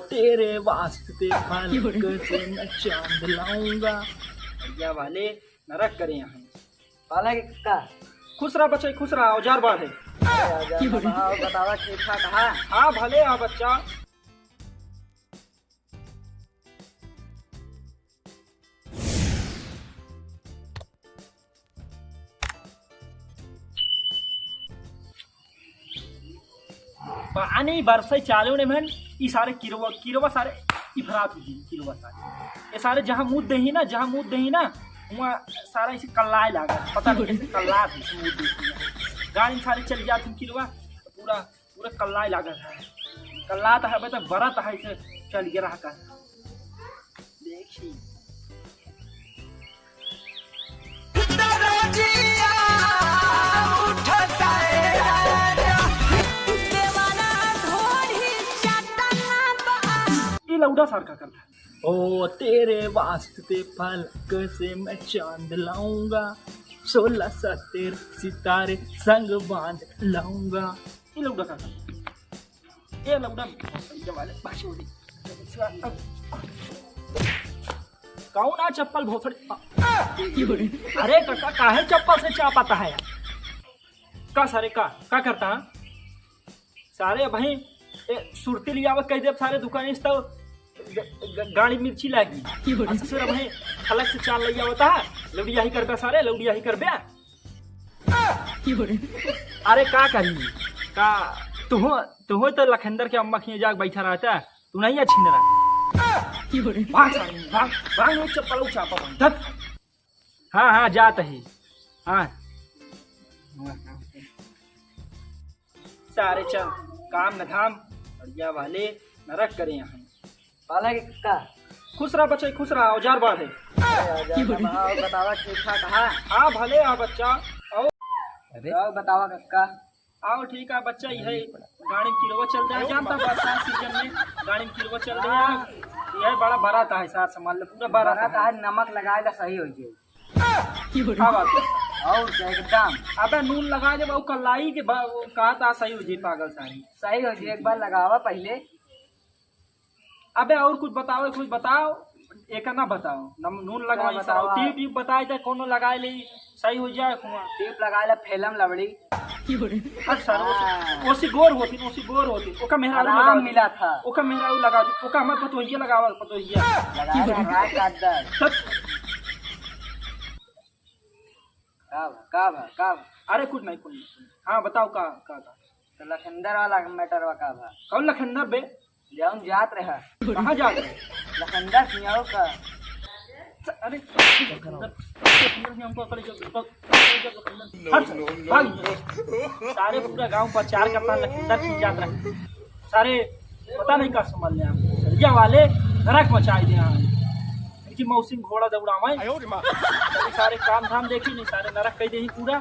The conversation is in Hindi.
तेरे वास्ते फलक से मैं चांद लाऊंगा। भैया वाले नरक करे यहाँ। पाला के का खुश रहा बच्चा, खुश रहा। औजार बाढ़ है। बतावा ठीक ठाक है। हाँ भले हाँ बच्चा। पानी बरसे चालू ने मन ये सारे किरवा सारे इफरात हुई किरवा सारे ये सारे जहाँ मुँह दही ना वहाँ सारा इसे कल्लाए लागा। पता नहीं कैसे कल्ला थी मुँह दही गाड़ी सारे चल जाती किरवा पूरा पूरा कल्लाए लागा था। कल्ला तो है तो बड़ा था इसे चल गया रहा कर देखी। लौड़ा सार का करता है। ओ तेरे वास्ते फलक से मैं चांद लाऊंगा, 16 तेरे सितारे संग बांध लाऊंगा। ये लौड़ा का करता। ये लौड़ा वाले कौन आ चप्पल भोसड़ी। अरे काका काहे चप्पल से चा पाता है का सारे का करता है सारे भाई सुरती लिया कह दे सारे दुकान तो गाड़ी मिर्ची लागी सिर्फ भाई अलग से चाल लिया होता है। लौड़िया ही कर सारे लौड़िया ही कर। अरे का करी का तुह तो लखंदर के अम्मा खिए जाग बैठा रहता है तू नहीं अच्छी न भाग चप्पल चापा। हाँ जात है। हाँ सारे चल काम न धाम बढ़िया वाले नरक करे यहाँ। पाला के का खुश रहा बच्चा, खुश रहा। औजार बाढ़ है। बतावा ठीक ठाक है। हाँ भले हाँ बच्चा। आओ बतावा का आओ ठीक है बच्चा। यही गाड़ी में किलोवा चल रहा है जानता बरसात सीजन में गाड़ी में किलोवा चल रहा है। यह बड़ा बड़ा था है साथ संभाल ले पूरा बड़ा था। नमक लगाएगा सही हो जाए। हाँ बात और एकदम अबे नून लगा दे कलाई के कहा था सही हो जाए। पागल सारी सही हो जाए। एक बार लगावा पहले। अबे और कुछ बताओ एक ना बताओ नून लगाई बताओ। टीप बताए थे कोनो लगाए ले सही हो जाए। टीप लगाए ला फिल्म लवड़ी ओसी गोर होती ओका मेहरारू लगा मिला था। ओका मेहरारू लगा ओका मत पतोहिया लगावा पतोहिया का अरे कुछ नहीं। हाँ बताओ का तो लखंदर वाला मैटर का भा कौन लखंदर बे जाऊं जात रहा। कहाँ जा रहे लखंदर सियाओ का। अरे सारे पूरा गांव प्रचार करता लखंदर की जात रहे सारे पता नहीं का समझ ले सरिया वाले नरक मचाई दे। मौसम घोड़ा दौड़ा सारे काम धाम देखी नहीं सारे नरक कह दे पूरा।